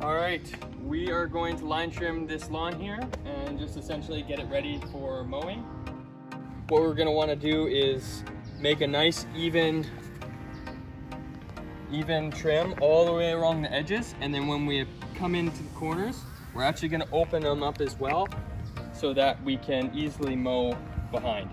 All right, we are going to line trim this lawn here and just essentially get it ready for mowing. What we're gonna wanna do is make a nice even trim all the way along the edges, and then when we come into the corners, we're actually gonna open them up as well so that we can easily mow behind.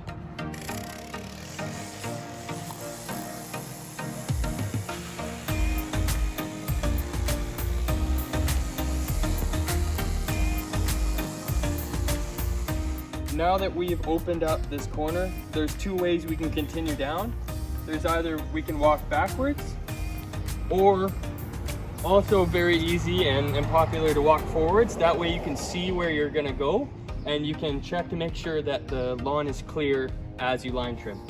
Now that we've opened up this corner, there's two ways we can continue down. There's either we can walk backwards, or also very easy and popular to walk forwards. That way you can see where you're gonna go and you can check to make sure that the lawn is clear as you line trim.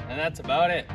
And that's about it.